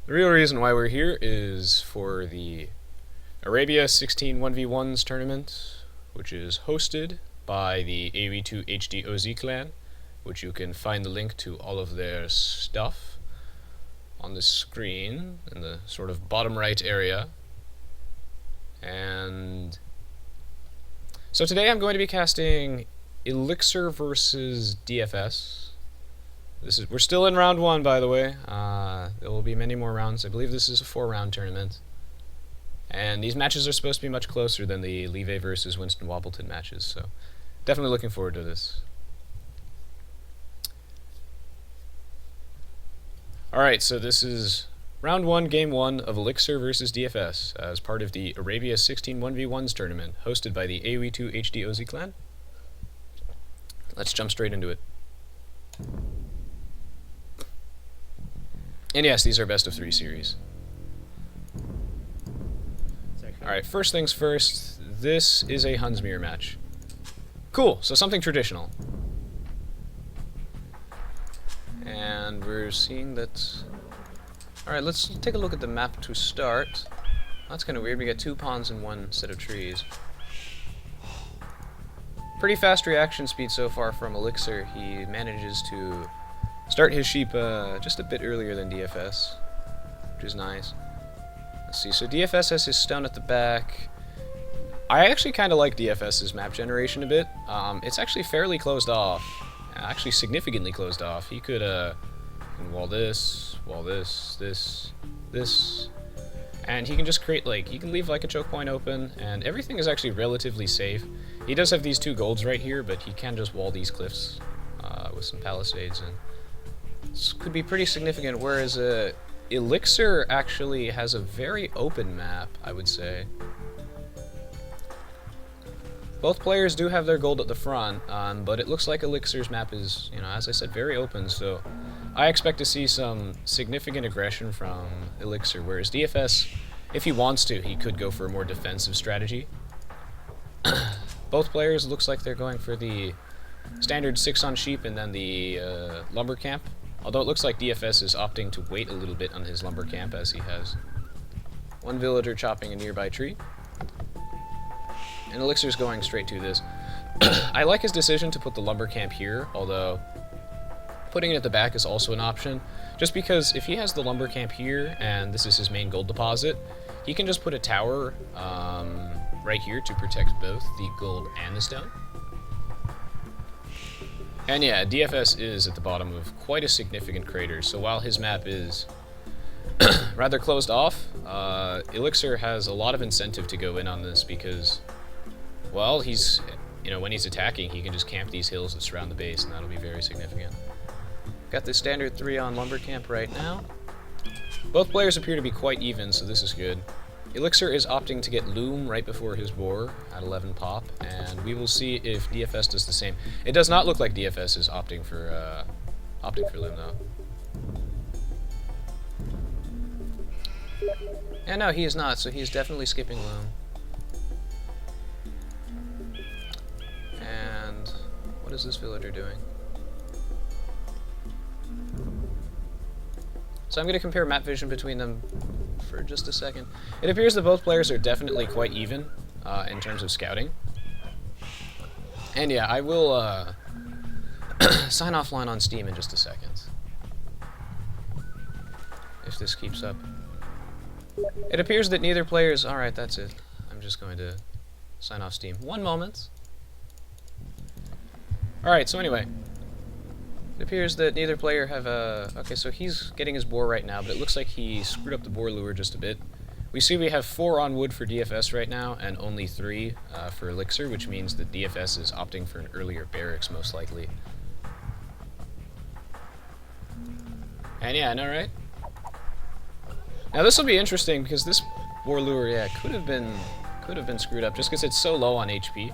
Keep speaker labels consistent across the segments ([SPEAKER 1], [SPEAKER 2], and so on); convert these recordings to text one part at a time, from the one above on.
[SPEAKER 1] The real reason why we're here is for the Arabia 16 1v1s tournament, which is hosted by the Aoe2 HD OZ Clan, which you can find the link to all of their stuff on the screen in the sort of bottom right area. And so today I'm going to be casting Elixir versus DFS. We're still in round 1, by the way. There will be many more rounds. I believe this is a 4-round tournament. And these matches are supposed to be much closer than the Leve versus Winston Wobbleton matches, so definitely looking forward to this. Alright, so this is round 1, game 1 of Elixir versus DFS as part of the Arabia 16 1v1s tournament hosted by the Aoe2 HD OZ Clan. Let's jump straight into it. And yes, these are best of 3 series. Alright, first things first, this is a Huns mirror match. Cool, so something traditional. And we're seeing that... Alright, let's take a look at the map to start. That's kind of weird, we get 2 pawns in one set of trees. Pretty fast reaction speed so far from Elixir. He manages to start his sheep just a bit earlier than DFS, which is nice. Let's see, so DFS has his stone at the back. I actually kind of like DFS's map generation a bit. It's actually fairly closed off, actually significantly closed off. He could wall this, this, and he can just create, like, he can leave like a choke point open, and everything is actually relatively safe. He does have these 2 golds right here, but he can just wall these cliffs with some palisades, and this could be pretty significant, whereas Elixir actually has a very open map, I would say. Both players do have their gold at the front, but it looks like Elixir's map is, you know, as I said, very open, so I expect to see some significant aggression from Elixir, whereas DFS, if he wants to, he could go for a more defensive strategy. Both players looks like they're going for the standard 6 on sheep and then the lumber camp. Although it looks like DFS is opting to wait a little bit on his lumber camp, as he has 1 villager chopping a nearby tree. And Elixir's going straight to this. I like his decision to put the lumber camp here, although putting it at the back is also an option. Just because if he has the lumber camp here, and this is his main gold deposit, he can just put a tower right here to protect both the gold and the stone. And yeah, DFS is at the bottom of quite a significant crater, so while his map is rather closed off, Elixir has a lot of incentive to go in on this because, well, he's, you know, when he's attacking, he can just camp these hills that surround the base, and that'll be very significant. Got the standard 3 on lumber camp right now. Both players appear to be quite even, so this is good. Elixir is opting to get loom right before his boar at 11 pop, and we will see if DFS does the same. It does not look like DFS is opting for loom though. And no, he is not, so he is definitely skipping loom. And what is this villager doing? So I'm going to compare map vision between them for just a second. It appears that both players are definitely quite even in terms of scouting. And yeah, I will sign offline on Steam in just a second, if this keeps up. It appears that neither player is... Alright, that's it. I'm just going to sign off Steam. 1 moment. Alright, so anyway. It appears that neither player have okay, so he's getting his boar right now, but it looks like he screwed up the boar lure just a bit. We see we have 4 on wood for DFS right now, and only 3 for Elixir, which means that DFS is opting for an earlier barracks, most likely. And yeah, I know, right? Now this will be interesting, because this boar lure, yeah, could have been screwed up, just because it's so low on HP.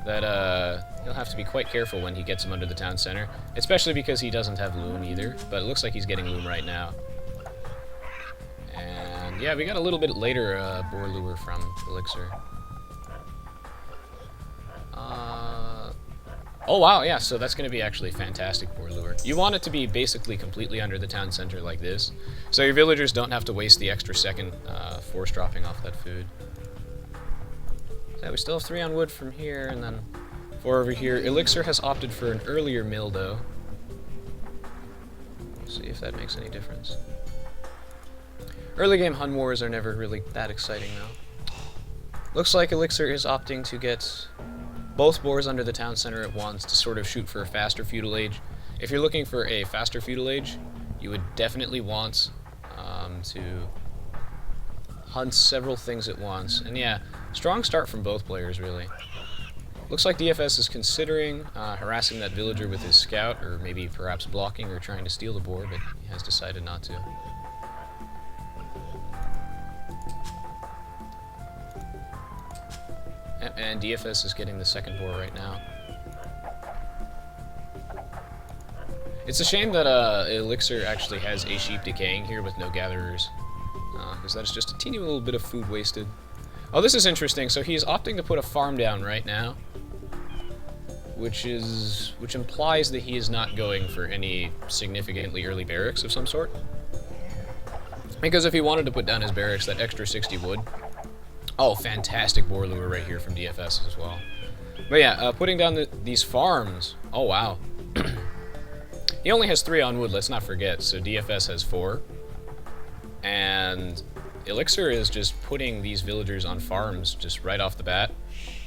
[SPEAKER 1] That he'll have to be quite careful when he gets him under the town center, especially because he doesn't have loom either, but it looks like he's getting loom right now. And yeah, we got a little bit later boar lure from Elixir. Oh wow, yeah, so that's going to be actually fantastic boar lure. You want it to be basically completely under the town center like this, so your villagers don't have to waste the extra second force dropping off that food. So we still have 3 on wood from here, and then 4 over here. Elixir has opted for an earlier mill, though. Let's see if that makes any difference. Early game Hun wars are never really that exciting, though. Looks like Elixir is opting to get both boars under the town center at once to sort of shoot for a faster feudal age. If you're looking for a faster feudal age, you would definitely want to hunt several things at once. And yeah, strong start from both players, really. Looks like DFS is considering harassing that villager with his scout, or maybe perhaps blocking or trying to steal the boar, but he has decided not to. And DFS is getting the second boar right now. It's a shame that Elixir actually has a sheep decaying here with no gatherers, because that's just a teeny little bit of food wasted. Oh, this is interesting. So he's opting to put a farm down right now, which implies that he is not going for any significantly early barracks of some sort. Because if he wanted to put down his barracks, that extra 60 wood. Oh, fantastic boar lure right here from DFS as well. But yeah, putting down these farms. Oh, wow. He only has 3 on wood, let's not forget, so DFS has 4. And Elixir is just putting these villagers on farms just right off the bat,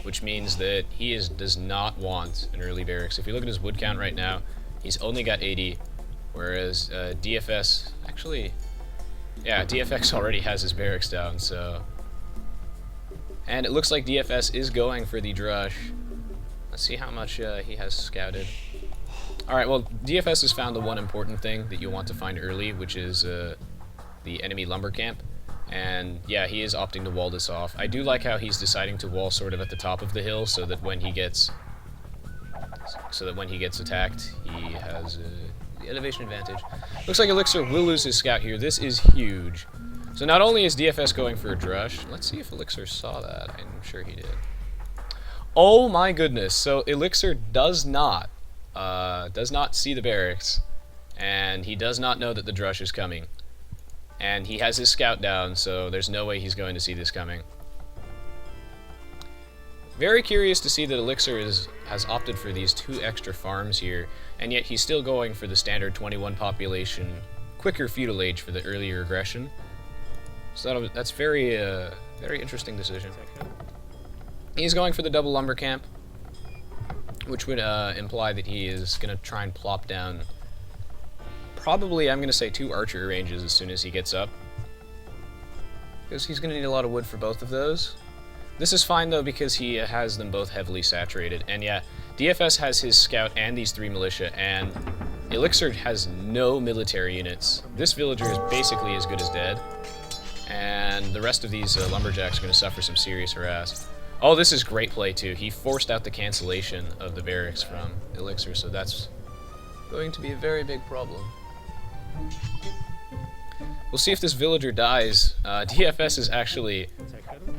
[SPEAKER 1] which means that he does not want an early barracks. If you look at his wood count right now, he's only got 80, whereas DFS, actually, yeah, DFX already has his barracks down, so... And it looks like DFS is going for the drush. Let's see how much he has scouted. Alright, well, DFS has found the one important thing that you want to find early, which is the enemy lumber camp. And yeah, he is opting to wall this off. I do like how he's deciding to wall sort of at the top of the hill so that when he gets attacked, he has the elevation advantage. Looks like Elixir will lose his scout here. This is huge. So not only is DFS going for a drush, let's see if Elixir saw that. I'm sure he did. Oh my goodness, so Elixir does not see the barracks, and he does not know that the drush is coming. And he has his scout down, so there's no way he's going to see this coming. Very curious to see that Elixir has opted for these 2 extra farms here, and yet he's still going for the standard 21 population, quicker feudal age for the earlier aggression. So that's very interesting decision. He's going for the double lumber camp, which would imply that he is going to try and plop down probably, I'm going to say, 2 archer ranges as soon as he gets up, because he's going to need a lot of wood for both of those. This is fine, though, because he has them both heavily saturated. And yeah, DFS has his scout and these 3 militia, and Elixir has no military units. This villager is basically as good as dead, and the rest of these lumberjacks are going to suffer some serious harass. Oh, this is great play, too. He forced out the cancellation of the barracks from Elixir, so that's going to be a very big problem. We'll see if this villager dies. DFS is actually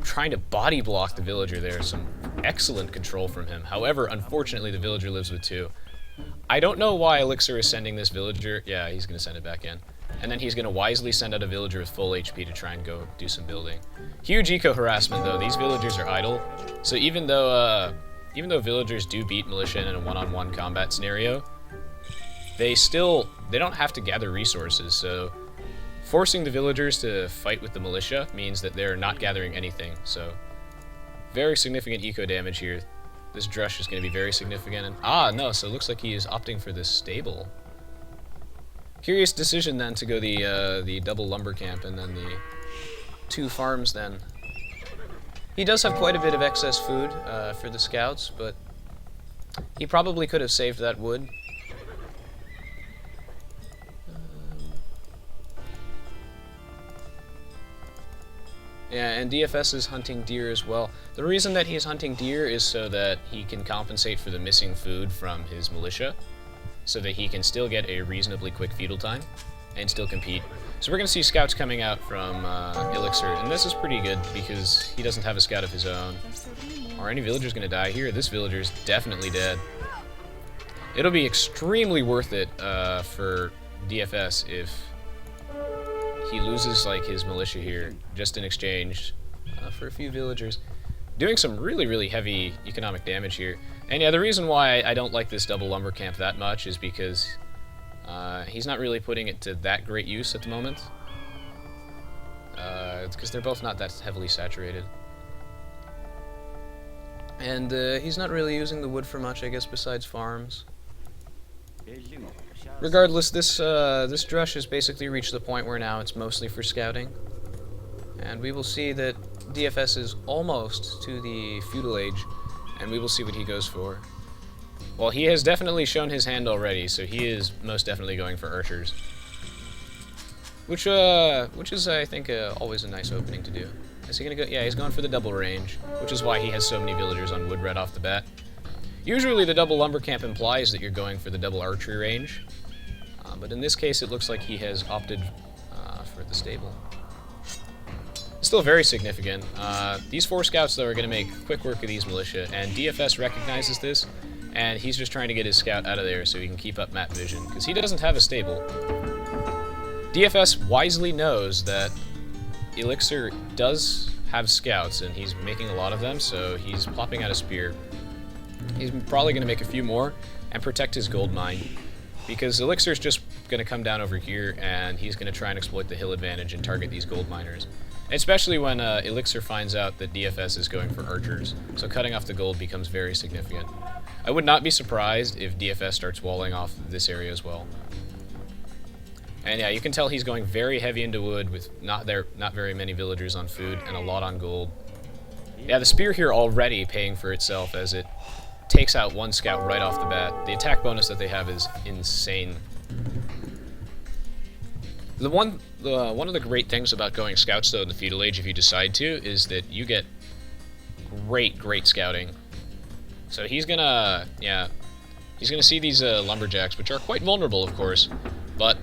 [SPEAKER 1] trying to body block the villager there. Some excellent control from him. However, unfortunately, the villager lives with 2. I don't know why Elixir is sending this villager. Yeah, he's going to send it back in. And then he's going to wisely send out a villager with full HP to try and go do some building. Huge eco harassment, though. These villagers are idle. So even though villagers do beat militia in a one-on-one combat scenario, they don't have to gather resources. So forcing the villagers to fight with the militia means that they're not gathering anything. So very significant eco damage here. This drush is going to be very significant. And, no, so it looks like he is opting for this stable. Curious decision then to go the double lumber camp and then the 2 farms then. He does have quite a bit of excess food for the scouts, but he probably could have saved that wood. Yeah, and DFS is hunting deer as well. The reason that he's hunting deer is so that he can compensate for the missing food from his militia, so that he can still get a reasonably quick feudal time and still compete. So we're going to see scouts coming out from Elixir, and this is pretty good because he doesn't have a scout of his own. Are any villagers going to die here? This villager is definitely dead. It'll be extremely worth it for DFS if he loses like his militia here, just in exchange for a few villagers. Doing some really heavy economic damage here. And yeah, the reason why I don't like this double lumber camp that much is because he's not really putting it to that great use at the moment. It's because they're both not that heavily saturated. And he's not really using the wood for much, I guess, besides farms. Regardless, this drush has basically reached the point where now it's mostly for scouting. And we will see that DFS is almost to the feudal age, and we will see what he goes for. Well, he has definitely shown his hand already, so he is most definitely going for archers. Which is, I think, always a nice opening to do. Is he gonna go? Yeah, he's going for the double range, which is why he has so many villagers on wood right off the bat. Usually the double lumber camp implies that you're going for the double archery range, but in this case it looks like he has opted for the stable. Still very significant. These 4 scouts, though, are going to make quick work of these militia, and DFS recognizes this, and he's just trying to get his scout out of there so he can keep up map vision, because he doesn't have a stable. DFS wisely knows that Elixir does have scouts, and he's making a lot of them, so he's plopping out a spear. He's probably going to make a few more and protect his gold mine, because Elixir's just going to come down over here, and he's going to try and exploit the hill advantage and target these gold miners. Especially when Elixir finds out that DFS is going for archers, so cutting off the gold becomes very significant. I would not be surprised if DFS starts walling off this area as well. And yeah, you can tell he's going very heavy into wood with not very many villagers on food and a lot on gold. Yeah, the spear here already paying for itself as it takes out 1 scout right off the bat. The attack bonus that they have is insane. One of the great things about going scouts, though, in the feudal age, if you decide to, is that you get great scouting. So he's gonna see these lumberjacks, which are quite vulnerable, of course, but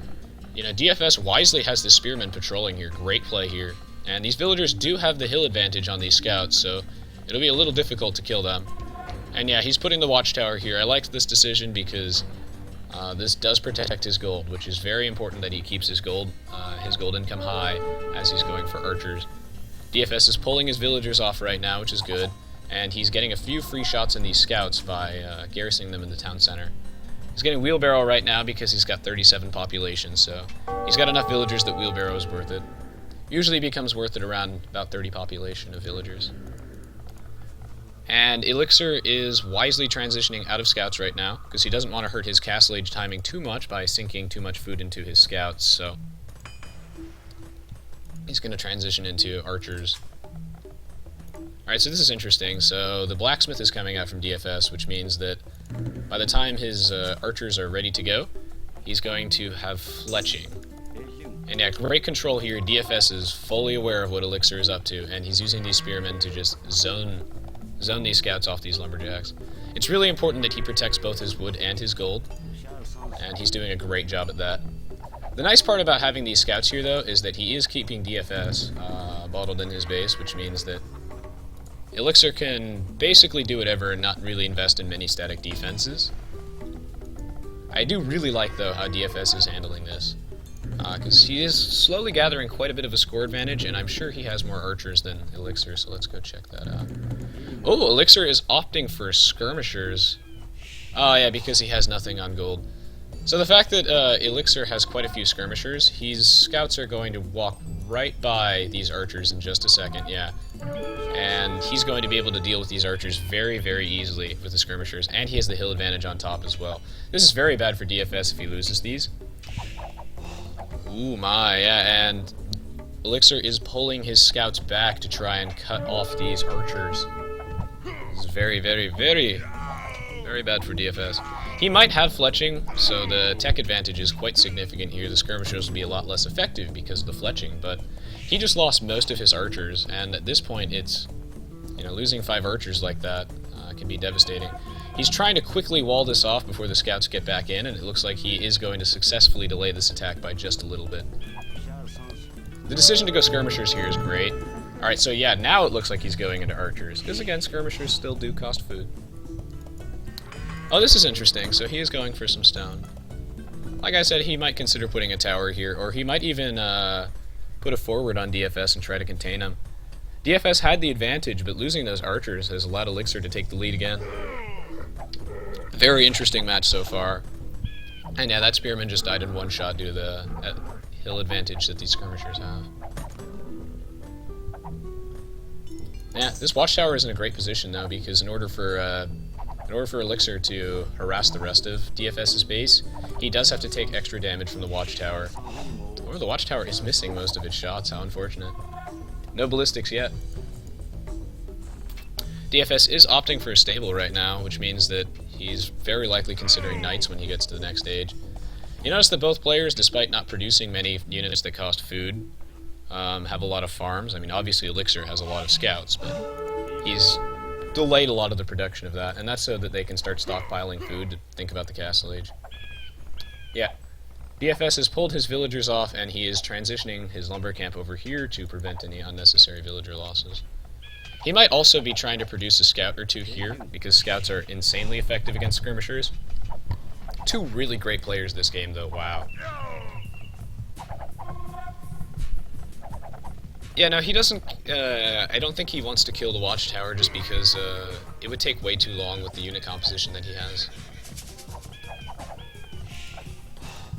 [SPEAKER 1] you know, DFS wisely has the spearmen patrolling here. Great play here, and these villagers do have the hill advantage on these scouts, so it'll be a little difficult to kill them. And yeah, he's putting the watchtower here. I liked this decision because this does protect his gold, which is very important that he keeps his gold income high as he's going for archers. DFS is pulling his villagers off right now, which is good, and he's getting a few free shots in these scouts by garrisoning them in the town center. He's getting wheelbarrow right now because he's got 37 population, so he's got enough villagers that wheelbarrow is worth it. Usually becomes worth it around about 30 population of villagers. And Elixir is wisely transitioning out of scouts right now, because he doesn't want to hurt his castle age timing too much by sinking too much food into his scouts, so he's going to transition into archers. Alright, so this is interesting. So the blacksmith is coming out from DFS, which means that by the time his archers are ready to go, he's going to have fletching. And yeah, great control here. DFS is fully aware of what Elixir is up to, and he's using these spearmen to just zone these scouts off these lumberjacks. It's really important that he protects both his wood and his gold, and he's doing a great job at that. The nice part about having these scouts here, though, is that he is keeping DFS bottled in his base, which means that Elixir can basically do whatever and not really invest in many static defenses. I do really like, though, how DFS is handling this, because he is slowly gathering quite a bit of a score advantage, and I'm sure he has more archers than Elixir, so let's go check that out. Oh, Elixir is opting for skirmishers. Oh yeah, because he has nothing on gold. So the fact that Elixir has quite a few skirmishers, his scouts are going to walk right by these archers in just a second, yeah. And he's going to be able to deal with these archers very easily with the skirmishers, and he has the hill advantage on top as well. This is very bad for DFS if he loses these. Ooh my, yeah, and Elixir is pulling his scouts back to try and cut off these archers. This is very bad for DFS. He might have fletching, so the tech advantage is quite significant here. The skirmishers will be a lot less effective because of the fletching, but he just lost most of his archers, and at this point it's, you know, losing 5 archers like that can be devastating. He's trying to quickly wall this off before the scouts get back in, and it looks like he is going to successfully delay this attack by just a little bit. The decision to go skirmishers here is great. Alright, so yeah, now it looks like he's going into archers, because again, skirmishers still do cost food. Oh, this is interesting. So he is going for some stone. Like I said, he might consider putting a tower here, or he might even put a forward on DFS and try to contain him. DFS had the advantage, but losing those archers has allowed Elixir to take the lead again. Very interesting match so far. And yeah, that spearman just died in one shot due to the hill advantage that these skirmishers have. Yeah, this watchtower is in a great position though, because in order for Elixir to harass the rest of DFS's base, he does have to take extra damage from the watchtower. Or the watchtower is missing most of its shots, how unfortunate. No ballistics yet. DFS is opting for a stable right now, which means that he's very likely considering knights when he gets to the next stage. You notice that both players, despite not producing many units that cost food, have a lot of farms. I mean, obviously Elixir has a lot of scouts, but he's delayed a lot of the production of that, and that's so that they can start stockpiling food to think about the Castle Age. Yeah. DFS has pulled his villagers off, and he is transitioning his lumber camp over here to prevent any unnecessary villager losses. He might also be trying to produce a scout or two here, because scouts are insanely effective against skirmishers. Two really great players this game, though, wow. Yeah, no, he doesn't, I don't think he wants to kill the watchtower just because it would take way too long with the unit composition that he has.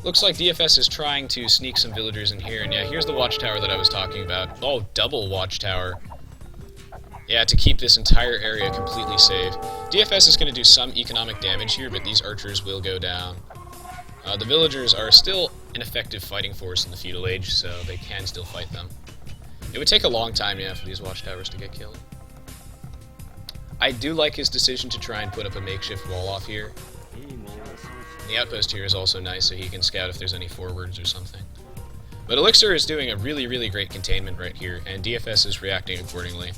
[SPEAKER 1] Looks like DFS is trying to sneak some villagers in here, and yeah, here's the watchtower that I was talking about. Oh, double watchtower. Yeah, to keep this entire area completely safe. DFS is going to do some economic damage here, but these archers will go down. The villagers are still an effective fighting force in the feudal age, so they can still fight them. It would take a long time, yeah, for these watchtowers to get killed. I do like his decision to try and put up a makeshift wall off here. The outpost here is also nice, so he can scout if there's any forwards or something. But Elixir is doing a really, really great containment right here, and DFS is reacting accordingly.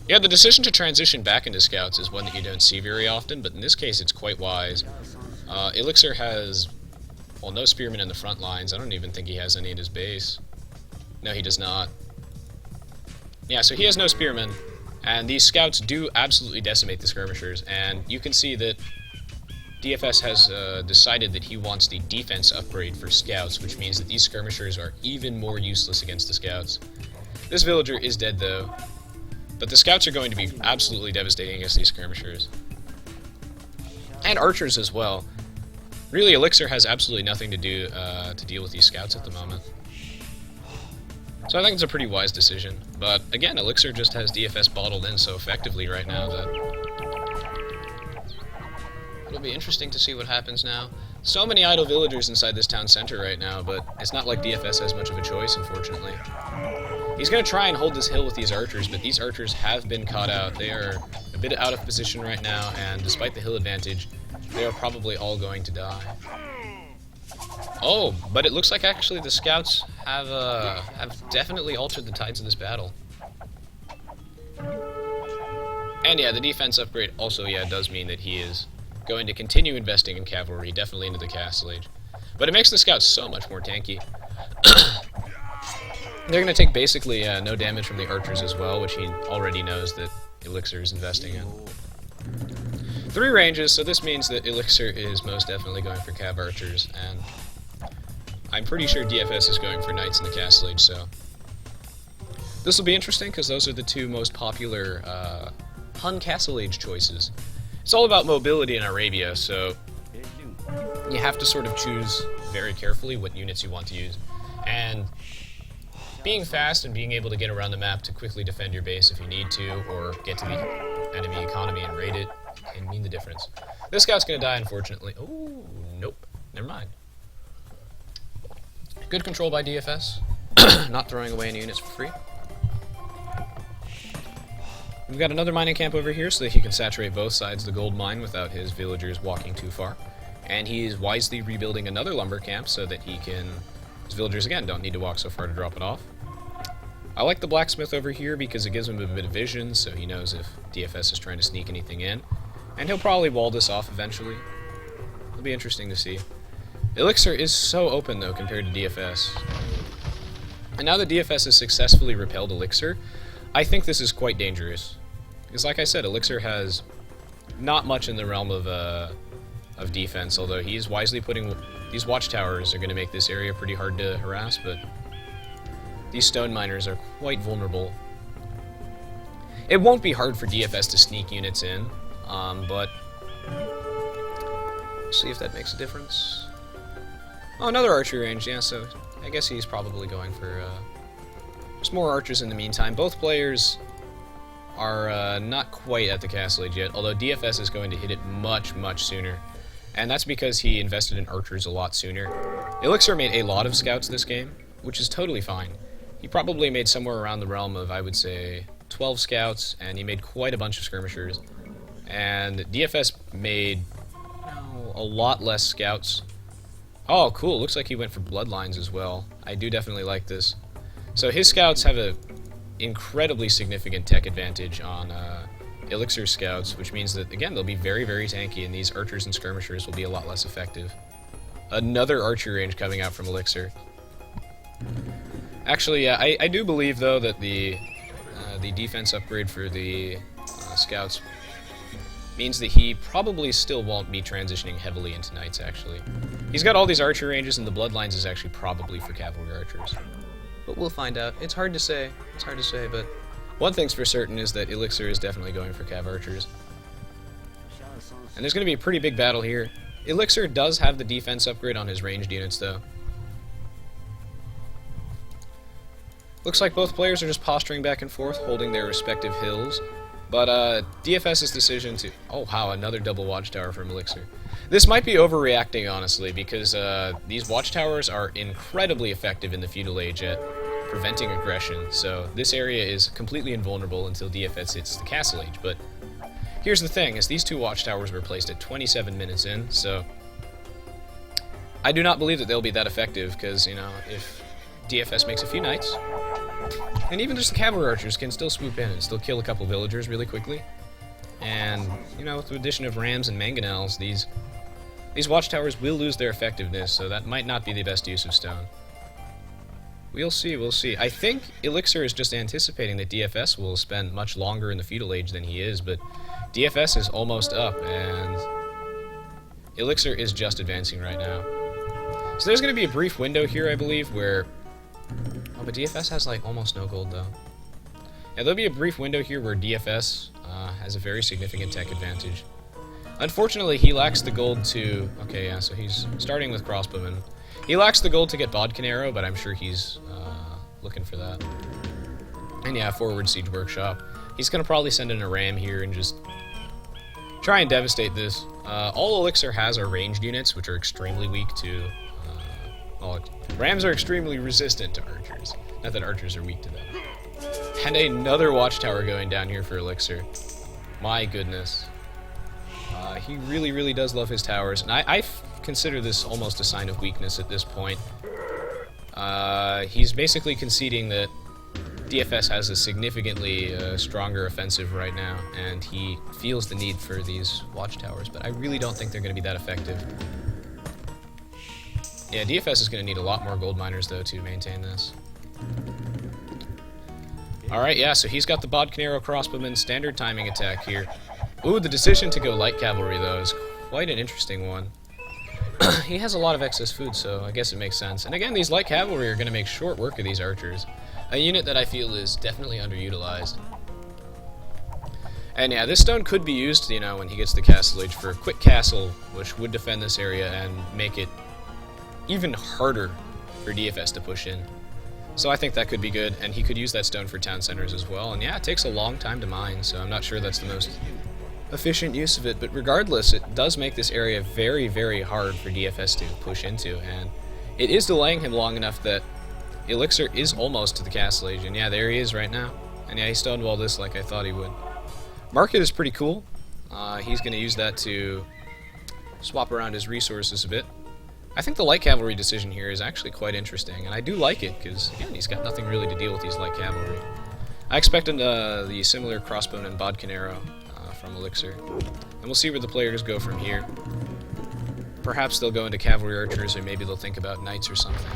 [SPEAKER 1] Yeah, the decision to transition back into scouts is one that you don't see very often, but in this case it's quite wise. Elixir has, well, no spearmen in the front lines. I don't even think he has any at his base. No, he does not. Yeah, so he has no spearmen, and these scouts do absolutely decimate the skirmishers, and you can see that DFS has decided that he wants the defense upgrade for scouts, which means that these skirmishers are even more useless against the scouts. This villager is dead, though, but the scouts are going to be absolutely devastating against these skirmishers. And archers as well. Really, Elixir has absolutely nothing to do to deal with these scouts at the moment. So I think it's a pretty wise decision. But again, Elixir just has DFS bottled in so effectively right now that it'll be interesting to see what happens now. So many idle villagers inside this town center right now, but it's not like DFS has much of a choice, unfortunately. He's going to try and hold this hill with these archers, but these archers have been caught out. They are a bit out of position right now, and despite the hill advantage, they are probably all going to die. Oh, but it looks like actually the scouts have definitely altered the tides of this battle. And yeah, the defense upgrade also, yeah, does mean that he is going to continue investing in cavalry, definitely into the Castle Age. But it makes the scouts so much more tanky. They're going to take basically no damage from the archers as well, which he already knows that Elixir is investing in. 3 ranges, so this means that Elixir is most definitely going for cav archers, and I'm pretty sure DFS is going for knights in the Castle Age, so this will be interesting because those are the 2 most popular Hun Castle Age choices. It's all about mobility in Arabia, so you have to sort of choose very carefully what units you want to use. And being fast and being able to get around the map to quickly defend your base if you need to, or get to the enemy economy and raid it, can mean the difference. This scout's gonna die, unfortunately. Oh, nope. Never mind. Good control by DFS. Not throwing away any units for free. We've got another mining camp over here so that he can saturate both sides of the gold mine without his villagers walking too far. And he is wisely rebuilding another lumber camp so that his villagers, again, don't need to walk so far to drop it off. I like the blacksmith over here because it gives him a bit of vision, so he knows if DFS is trying to sneak anything in. And he'll probably wall this off eventually. It'll be interesting to see. Elixir is so open, though, compared to DFS. And now that DFS has successfully repelled Elixir, I think this is quite dangerous. Because like I said, Elixir has not much in the realm of defense, although he is wisely putting... These watchtowers are going to make this area pretty hard to harass, but these stone miners are quite vulnerable. It won't be hard for DFS to sneak units in, but... Let's see if that makes a difference. Oh, another archery range, yeah, so I guess he's probably going for some more archers in the meantime. Both players are not quite at the castle age yet, although DFS is going to hit it much, much sooner. And that's because he invested in archers a lot sooner. Elixir made a lot of scouts this game, which is totally fine. He probably made somewhere around the realm of, I would say, 12 scouts, and he made quite a bunch of skirmishers. And DFS made a lot less scouts. Oh, cool. Looks like he went for bloodlines as well. I do definitely like this. So his scouts have a incredibly significant tech advantage on Elixir scouts, which means that, again, they'll be very, very tanky, and these archers and skirmishers will be a lot less effective. Another archery range coming out from Elixir. Actually, yeah, I do believe, though, that the defense upgrade for the scouts means that he probably still won't be transitioning heavily into knights, actually. He's got all these archer ranges, and the bloodlines is actually probably for cavalry archers. But we'll find out. It's hard to say. It's hard to say, but one thing's for certain is that Elixir is definitely going for cav archers. And there's going to be a pretty big battle here. Elixir does have the defense upgrade on his ranged units, though. Looks like both players are just posturing back and forth, holding their respective hills. But DFS's decision to... Oh, wow, another double watchtower from Elixir. This might be overreacting, honestly, because these watchtowers are incredibly effective in the feudal age at preventing aggression, so this area is completely invulnerable until DFS hits the castle age. But here's the thing, is these two watchtowers were placed at 27 minutes in, so I do not believe that they'll be that effective, because, you know, if DFS makes a few knights, and even just the cavalry archers can still swoop in and still kill a couple villagers really quickly. And, you know, with the addition of rams and mangonels, these watchtowers will lose their effectiveness, so that might not be the best use of stone. We'll see, we'll see. I think Elixir is just anticipating that DFS will spend much longer in the feudal age than he is, but DFS is almost up, and Elixir is just advancing right now. So there's going to be a brief window here, I believe, where... Oh, but DFS has, like, almost no gold, though. Yeah, there'll be a brief window here where DFS has a very significant tech advantage. Unfortunately, he lacks the gold to... Okay, yeah, so he's starting with crossbowmen. He lacks the gold to get Bodkin Arrow, but I'm sure he's looking for that. And yeah, forward siege workshop. He's going to probably send in a ram here and just try and devastate this. All Elixir has are ranged units, which are extremely weak to... well, rams are extremely resistant to archers. Not that archers are weak to them. And another watchtower going down here for Elixir. My goodness. He really, really does love his towers, and I consider this almost a sign of weakness at this point. He's basically conceding that DFS has a significantly stronger offensive right now, and he feels the need for these watchtowers, but I really don't think they're going to be that effective. Yeah, DFS is going to need a lot more gold miners, though, to maintain this. Alright, yeah, so he's got the Bodkin Arrow crossbowman standard timing attack here. Ooh, the decision to go light cavalry, though, is quite an interesting one. He has a lot of excess food, so I guess it makes sense. And again, these light cavalry are going to make short work of these archers. A unit that I feel is definitely underutilized. And yeah, this stone could be used, you know, when he gets the castle age for a quick castle, which would defend this area and make it even harder for DFS to push in. So I think that could be good, and he could use that stone for town centers as well. And yeah, it takes a long time to mine, so I'm not sure that's the most efficient use of it, but regardless, it does make this area very, very hard for DFS to push into, and it is delaying him long enough that Elixir is almost to the castle age, and yeah, there he is right now. And yeah, he stonewalled this like I thought he would. Market is pretty cool. He's going to use that to swap around his resources a bit. I think the light cavalry decision here is actually quite interesting, and I do like it, because, again, he's got nothing really to deal with these light cavalry. I expected the similar crossbowman and Bodkin Arrow from Elixir, and we'll see where the players go from here. Perhaps they'll go into cavalry archers, or maybe they'll think about knights or something.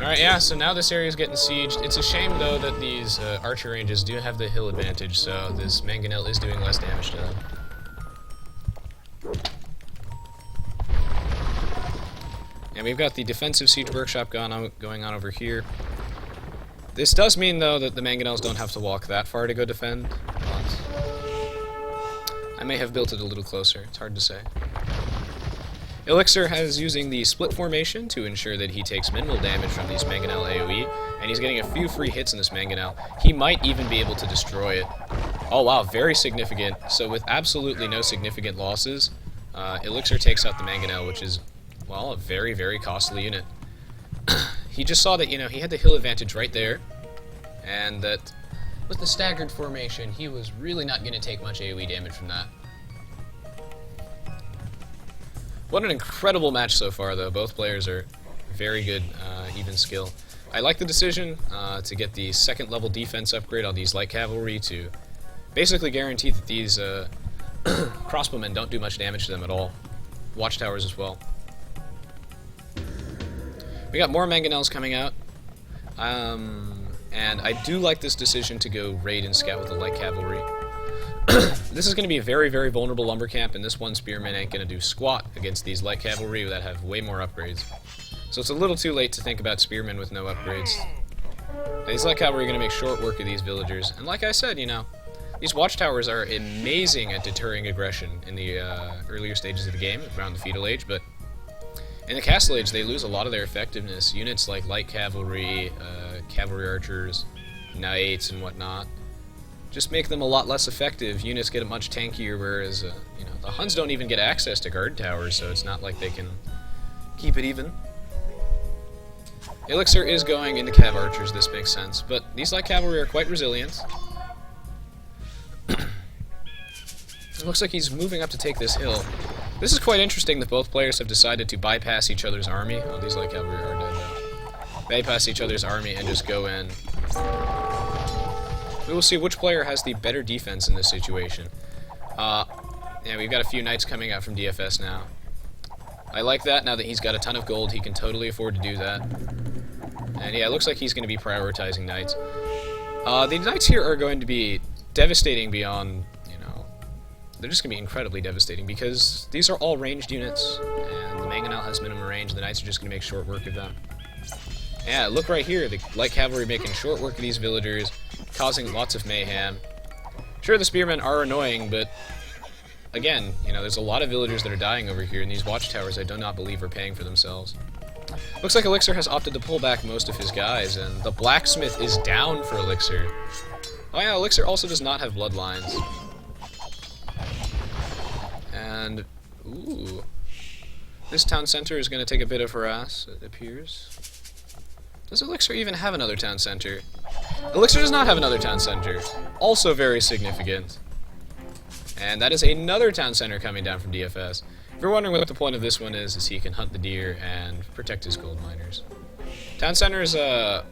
[SPEAKER 1] Alright, yeah, so now this area is getting sieged. It's a shame, though, that these archer ranges do have the hill advantage, so this mangonel is doing less damage to them. And we've got the defensive siege workshop going on over here. This does mean, though, that the mangonels don't have to walk that far to go defend. But I may have built it a little closer. It's hard to say. Elixir is using the split formation to ensure that he takes minimal damage from these mangonel AoE, and he's getting a few free hits in this mangonel. He might even be able to destroy it. Oh wow, very significant. So with absolutely no significant losses, Elixir takes out the mangonel, which is, well, a very, very costly unit. He just saw that, you know, he had the hill advantage right there, and that with the staggered formation, he was really not going to take much AoE damage from that. What an incredible match so far, though. Both players are very good, even skill. I like the decision to get the second level defense upgrade on these light cavalry to basically guarantee that these crossbowmen don't do much damage to them at all. Watchtowers as well. We got more mangonels coming out. And I do like this decision to go raid and scout with the light cavalry. This is going to be a very, very vulnerable lumber camp, and this one spearman ain't going to do squat against these light cavalry that have way more upgrades. So it's a little too late to think about spearmen with no upgrades. These light cavalry are going to make short work of these villagers. And like I said, you know, these watchtowers are amazing at deterring aggression in the earlier stages of the game, around the feudal age, but in the castle age, they lose a lot of their effectiveness. Units like light cavalry, cavalry archers, knights, and whatnot just make them a lot less effective. Units get much tankier, whereas you know, the Huns don't even get access to guard towers, so it's not like they can keep it even. Elixir is going into cav archers, this makes sense, but these light cavalry are quite resilient. It looks like he's moving up to take this hill. This is quite interesting that both players have decided to bypass each other's army. Oh, these light cavalry are dead now. Bypass each other's army and just go in. We will see which player has the better defense in this situation. Yeah, we've got a few knights coming out from DFS now. I like that. Now that he's got a ton of gold, he can totally afford to do that. And yeah, it looks like he's going to be prioritizing knights. The knights here are going to be devastating beyond, you know, they're just going to be incredibly devastating because these are all ranged units, and the mangonel has minimum range, and the knights are just going to make short work of them. Yeah, look right here, the light cavalry making short work of these villagers, causing lots of mayhem. Sure, the spearmen are annoying, but again, you know, there's a lot of villagers that are dying over here, and these watchtowers I do not believe are paying for themselves. Looks like Elixir has opted to pull back most of his guys, and the blacksmith is down for Elixir. Oh yeah, Elixir also does not have bloodlines. And, ooh, this town center is going to take a bit of harass, it appears. Does Elixir even have another town center? Elixir does not have another town center. Also very significant. And that is another town center coming down from DFS. If you're wondering what the point of this one is he can hunt the deer and protect his gold miners. Town centers are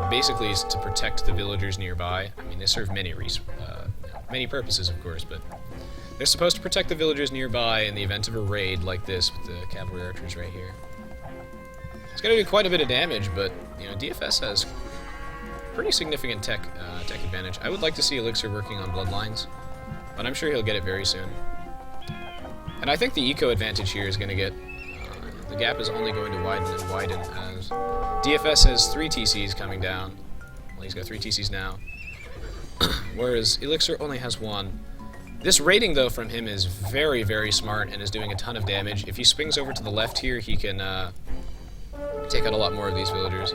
[SPEAKER 1] basically to protect the villagers nearby. I mean, they serve many purposes, of course, but they're supposed to protect the villagers nearby in the event of a raid like this with the cavalry archers right here. It's going to do quite a bit of damage, but you know, DFS has pretty significant tech advantage. I would like to see Elixir working on bloodlines, but I'm sure he'll get it very soon. And I think the eco advantage here is going to get, the gap is only going to widen and widen as DFS has 3 TCs coming down. Well, he's got 3 TCs now, whereas Elixir only has 1. This raiding, though, from him is very, very smart and is doing a ton of damage. If he swings over to the left here, he can take out a lot more of these villagers.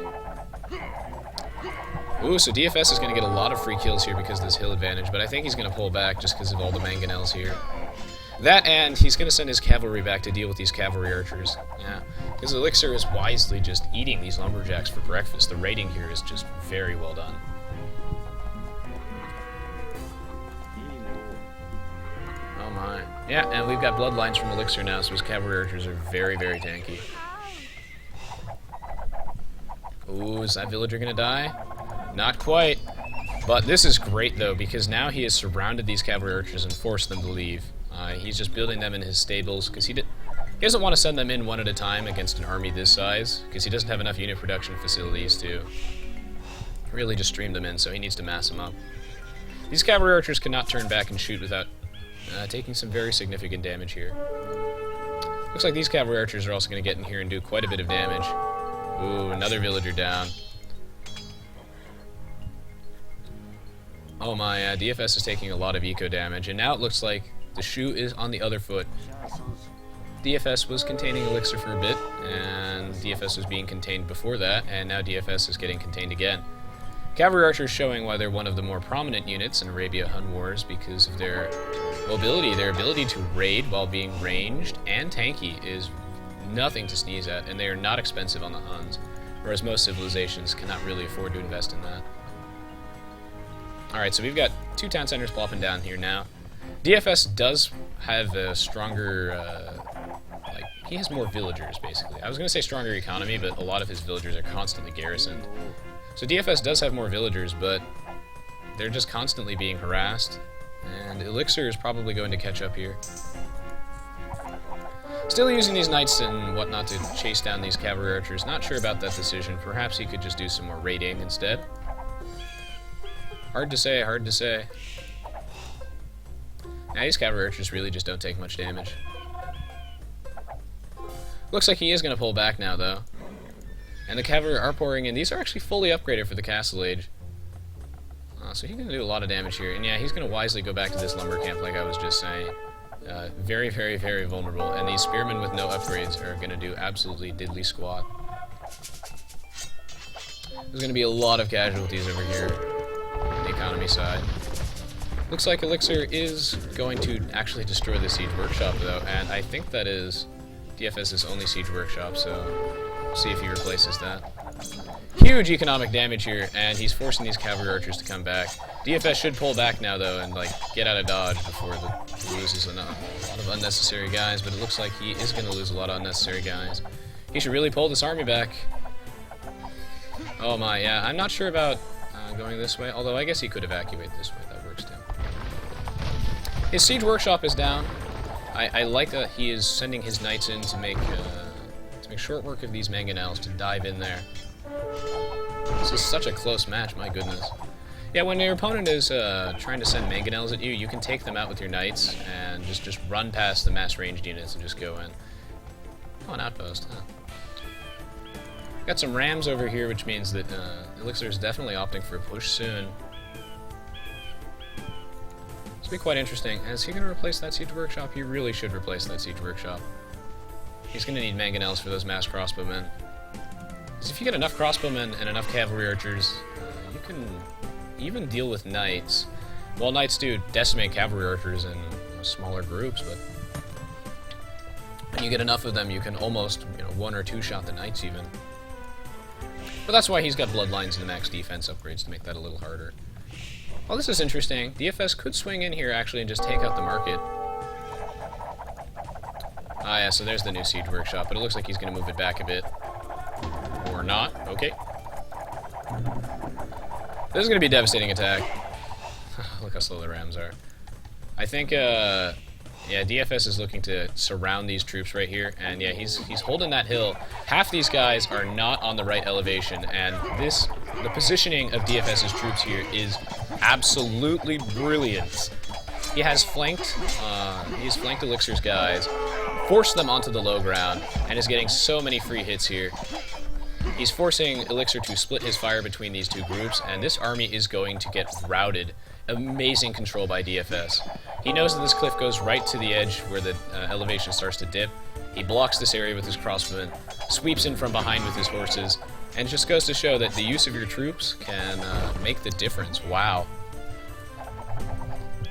[SPEAKER 1] Ooh, so DFS is going to get a lot of free kills here because of this hill advantage, but I think he's going to pull back just because of all the mangonels here. That, and he's going to send his cavalry back to deal with these cavalry archers. Yeah, because Elixir is wisely just eating these lumberjacks for breakfast. The raiding here is just very well done. Oh my. Yeah, and we've got bloodlines from Elixir now, so his cavalry archers are very, very tanky. Ooh, is that villager going to die? Not quite. But this is great, though, because now he has surrounded these cavalry archers and forced them to leave. He's just building them in his stables, because he He doesn't want to send them in one at a time against an army this size, because he doesn't have enough unit production facilities to really just stream them in, so he needs to mass them up. These cavalry archers cannot turn back and shoot without taking some very significant damage here. Looks like these cavalry archers are also going to get in here and do quite a bit of damage. Ooh, another villager down. Oh my, DFS is taking a lot of eco damage, and now it looks like the shoe is on the other foot. DFS was containing Elixir for a bit, and DFS was being contained before that, and now DFS is getting contained again. Cavalry archers showing why they're one of the more prominent units in Arabia Hun Wars because of their mobility. Their ability to raid while being ranged and tanky is nothing to sneeze at, and they are not expensive on the Huns, whereas most civilizations cannot really afford to invest in that. Alright, so we've got 2 town centers plopping down here now. DFS does have a stronger, he has more villagers, basically. I was going to say stronger economy, but a lot of his villagers are constantly garrisoned. So DFS does have more villagers, but they're just constantly being harassed, and Elixir is probably going to catch up here. Still using these knights and whatnot to chase down these cavalry archers. Not sure about that decision. Perhaps he could just do some more raiding instead. Hard to say, hard to say. Now these cavalry archers really just don't take much damage. Looks like he is going to pull back now, though. And the cavalry are pouring in. These are actually fully upgraded for the Castle Age. So he's going to do a lot of damage here. And yeah, he's going to wisely go back to this lumber camp like I was just saying. Very, very, very vulnerable. And these spearmen with no upgrades are going to do absolutely diddly squat. There's going to be a lot of casualties over here on the economy side. Looks like Elixir is going to actually destroy the siege workshop, though. And I think that is DFS's only siege workshop, so we'll see if he replaces that. Huge economic damage here, and he's forcing these cavalry archers to come back. DFS should pull back now, though, and get out of dodge before he loses a lot of unnecessary guys, but it looks like he is going to lose a lot of unnecessary guys. He should really pull this army back. Oh my, yeah, I'm not sure about going this way, although I guess he could evacuate this way. That works, too. His siege workshop is down. I like that he is sending his knights in to make short work of these mangonels, to dive in there. This is such a close match, my goodness. Yeah, when your opponent is trying to send mangonels at you, you can take them out with your knights and just run past the mass ranged units and just go in. Oh, an outpost, huh? Got some rams over here, which means that Elixir is definitely opting for a push soon. This will be quite interesting. Is he going to replace that siege workshop? He really should replace that siege workshop. He's going to need mangonels for those mass crossbowmen. Because if you get enough crossbowmen and enough cavalry archers, you can even deal with knights. Well, knights do decimate cavalry archers in smaller groups, but when you get enough of them, you can almost, 1 or 2 shot the knights even. But that's why he's got bloodlines and the max defense upgrades to make that a little harder. Well, this is interesting. DFS could swing in here actually and just take out the market. Ah, yeah, so there's the new siege workshop, but it looks like he's going to move it back a bit. Or not. Okay. This is going to be a devastating attack. Look how slow the rams are. I think, yeah, DFS is looking to surround these troops right here, and yeah, he's holding that hill. Half these guys are not on the right elevation, and the positioning of DFS's troops here is absolutely brilliant. He has flanked Elixir's guys, forced them onto the low ground, and is getting so many free hits here. He's forcing Elixir to split his fire between these two groups, and this army is going to get routed. Amazing control by DFS. He knows that this cliff goes right to the edge where the elevation starts to dip. He blocks this area with his crossbowmen, sweeps in from behind with his horses, and it just goes to show that the use of your troops can make the difference. Wow.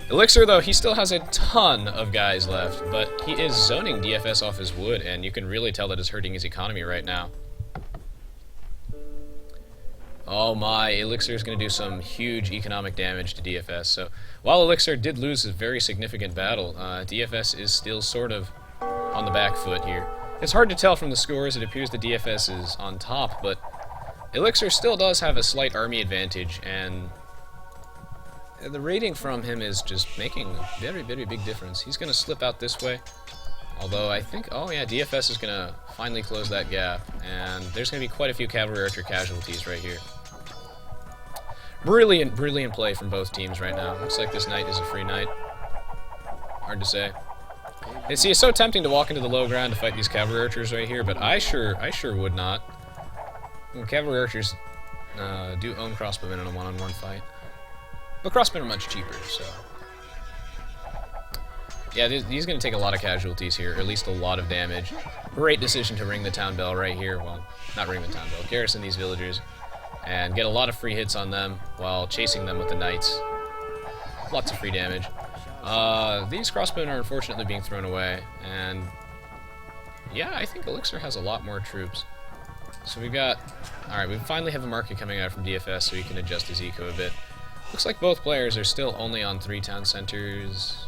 [SPEAKER 1] Elixir, though, he still has a ton of guys left, but he is zoning DFS off his wood, and you can really tell that it's hurting his economy right now. Oh my, Elixir is going to do some huge economic damage to DFS. So while Elixir did lose a very significant battle, DFS is still sort of on the back foot here. It's hard to tell from the scores. It appears that DFS is on top, but Elixir still does have a slight army advantage, and the rating from him is just making a very, very big difference. He's going to slip out this way. Although I think, oh yeah, DFS is going to finally close that gap, and there's going to be quite a few cavalry archer casualties right here. Brilliant, brilliant play from both teams right now. Looks like this knight is a free knight. Hard to say. And see, it's so tempting to walk into the low ground to fight these cavalry archers right here, but I sure would not. Well, cavalry archers do own crossbowmen in a one-on-one fight. But crossbowmen are much cheaper, so... Yeah, he's going to take a lot of casualties here, or at least a lot of damage. Great decision to ring the town bell right here. Well, not ring the town bell. Garrison these villagers and get a lot of free hits on them while chasing them with the knights. Lots of free damage. These crossbowmen are unfortunately being thrown away, and yeah, I think Elixir has a lot more troops. So we've got... Alright, we finally have a market coming out from DFS so he can adjust his eco a bit. Looks like both players are still only on 3 town centers.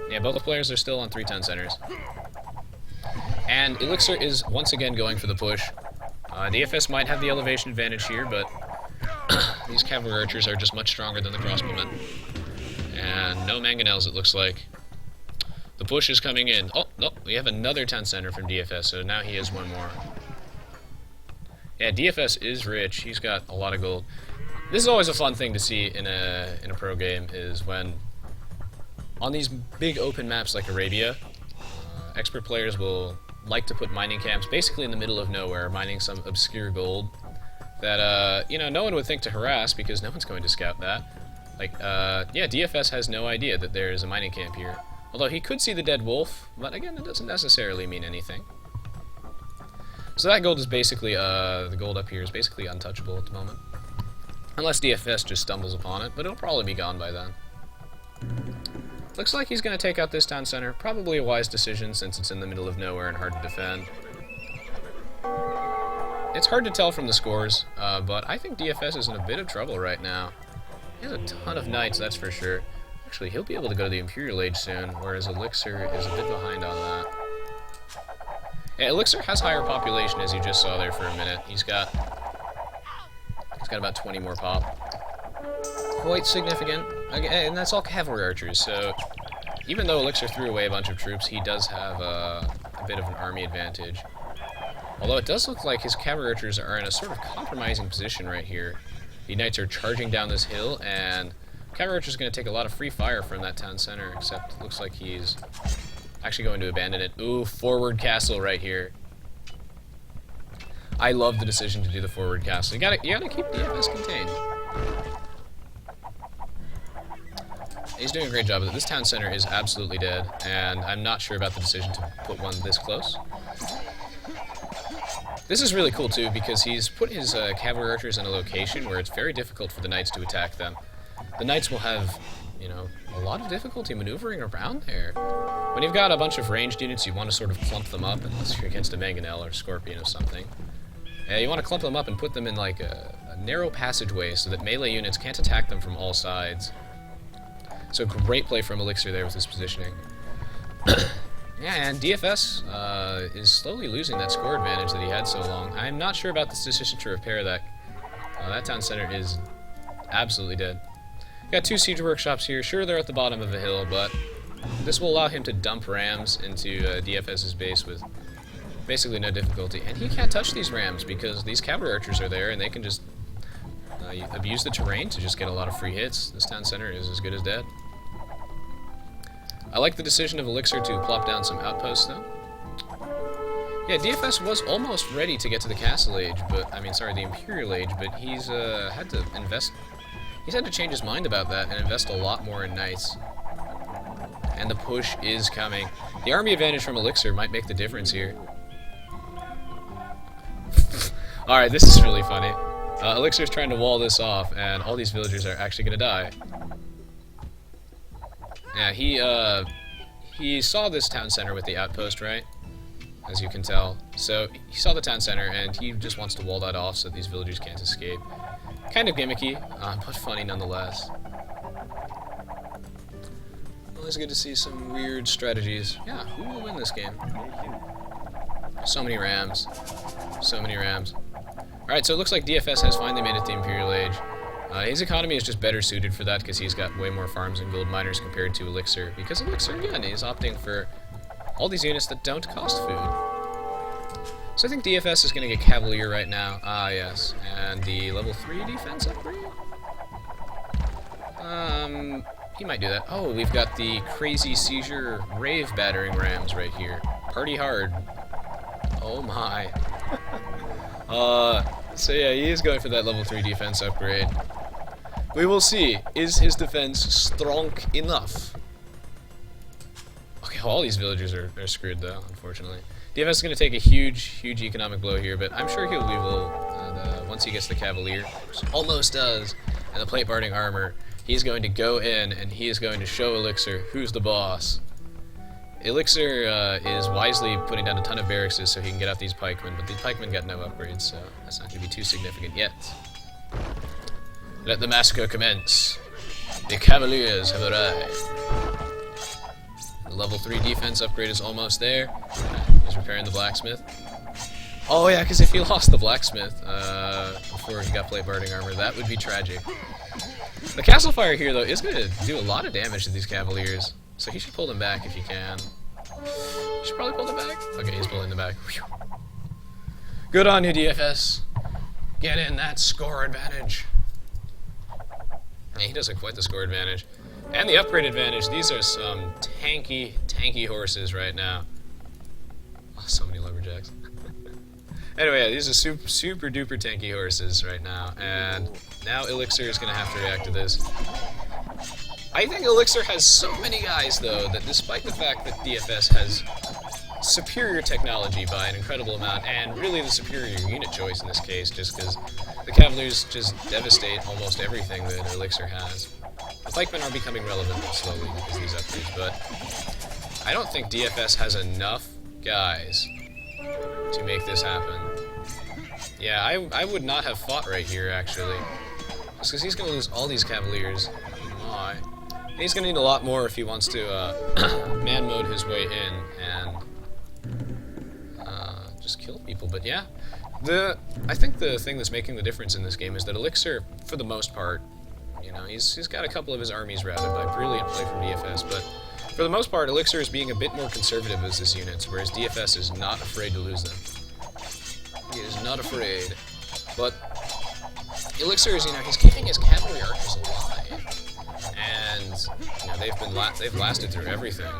[SPEAKER 1] Yeah, both players are still on 3 town centers. And Elixir is once again going for the push. DFS might have the elevation advantage here, but these cavalry archers are just much stronger than the crossbowmen. And no mangonels, it looks like. The push is coming in. Oh, no, we have another town center from DFS, so now he has one more. Yeah, DFS is rich. He's got a lot of gold. This is always a fun thing to see in a pro game, is when on these big open maps like Arabia, expert players will like to put mining camps basically in the middle of nowhere, mining some obscure gold that, you know, no one would think to harass because no one's going to scout that. Like, yeah, DFS has no idea that there is a mining camp here. Although he could see the dead wolf, but again, it doesn't necessarily mean anything. So that gold is basically, the gold up here is basically untouchable at the moment. Unless DFS just stumbles upon it, but it'll probably be gone by then. Looks like he's going to take out this town center. Probably a wise decision since it's in the middle of nowhere and hard to defend. It's hard to tell from the scores, but I think DFS is in a bit of trouble right now. He has a ton of knights, that's for sure. Actually, he'll be able to go to the Imperial Age soon, whereas Elixir is a bit behind on that. Yeah, Elixir has higher population, as you just saw there for a minute. He's got about 20 more pop. Quite significant. And that's all cavalry archers, so even though Elixir threw away a bunch of troops, he does have a bit of an army advantage. Although it does look like his cavalry archers are in a sort of compromising position right here. The knights are charging down this hill, and cavalry archer is going to take a lot of free fire from that town center, except it looks like he's actually going to abandon it. Ooh, forward castle right here. I love the decision to do the forward castle. You gotta keep DFS contained. He's doing a great job of it. This town center is absolutely dead, and I'm not sure about the decision to put one this close. This is really cool too, because he's put his cavalry archers in a location where it's very difficult for the knights to attack them. The knights will have, you know, a lot of difficulty maneuvering around there. When you've got a bunch of ranged units, you want to sort of clump them up, unless you're against a mangonel or scorpion or something. You want to clump them up and put them in like a narrow passageway so that melee units can't attack them from all sides. So great play from Elixir there with his positioning. Yeah, and DFS is slowly losing that score advantage that he had so long. I'm not sure about this decision to repair that. That town center is absolutely dead. Got 2 siege workshops here. Sure, they're at the bottom of a hill, but this will allow him to dump rams into DFS's base with basically no difficulty. And he can't touch these rams because these cavalry archers are there and they can just abuse the terrain to just get a lot of free hits. This town center is as good as dead. I like the decision of Elixir to plop down some outposts, though. Yeah, DFS was almost ready to get to the Castle Age, but, I mean, sorry, the Imperial Age, but he's had to invest... He's had to change his mind about that and invest a lot more in knights. And the push is coming. The army advantage from Elixir might make the difference here. Alright, this is really funny. Elixir's trying to wall this off, and all these villagers are actually going to die. Yeah, he saw this town center with the outpost, right? As you can tell. So, he saw the town center, and he just wants to wall that off so these villagers can't escape. Kind of gimmicky, but funny nonetheless. Always good to see some weird strategies. Yeah, who will win this game? So many rams. So many rams. Alright, so it looks like DFS has finally made it to the Imperial Age. His economy is just better suited for that because he's got way more farms and gold miners compared to Elixir. Because Elixir, again, is opting for all these units that don't cost food. So I think DFS is going to get Cavalier right now. Ah, yes. And the level 3 defense upgrade? He might do that. Oh, we've got the Crazy Seizure Rave Battering Rams right here. Party hard. Oh my. So yeah, he is going for that level 3 defense upgrade. We will see. Is his defense strong enough? Okay, well, all these villagers are screwed though, unfortunately. DFS is going to take a huge economic blow here, but I'm sure he'll be able, once he gets the Cavalier, which almost does, and the plate barding armor, he's going to go in and he is going to show Elixir who's the boss. Elixir is wisely putting down a ton of barracks so he can get out these pikemen, but the pikemen got no upgrades, so that's not going to be too significant yet. Let the massacre commence. The Cavaliers have arrived. The level 3 defense upgrade is almost there. He's repairing the blacksmith. Oh yeah, because if he lost the blacksmith before he got plate barding armor, that would be tragic. The castle fire here, though, is going to do a lot of damage to these Cavaliers. So he should pull them back if he can. He should probably pull them back. Okay, he's pulling them back. Whew. Good on you, DFS. Get in that score advantage. Yeah, he does have quite the score advantage. And the upgrade advantage. These are some tanky horses right now. Oh, so many lumberjacks. Anyway, yeah, these are super duper tanky horses right now. And now Elixir is going to have to react to this. I think Elixir has so many guys, though, that despite the fact that DFS has superior technology by an incredible amount, and really the superior unit choice in this case, just because the Cavaliers just devastate almost everything that Elixir has. The pikemen are becoming relevant slowly because of these upgrades, but I don't think DFS has enough guys to make this happen. Yeah, I would not have fought right here, actually. Just because he's going to lose all these Cavaliers. My. He's going to need a lot more if he wants to man mode his way in and just kill people. But yeah, I think the thing that's making the difference in this game is that Elixir, for the most part, you know, he's got a couple of his armies routed by brilliant play from DFS, but for the most part, Elixir is being a bit more conservative as his units, whereas DFS is not afraid to lose them. He is not afraid, but Elixir is, you know, he's keeping his cavalry archers alive. And you know, they've lasted through everything.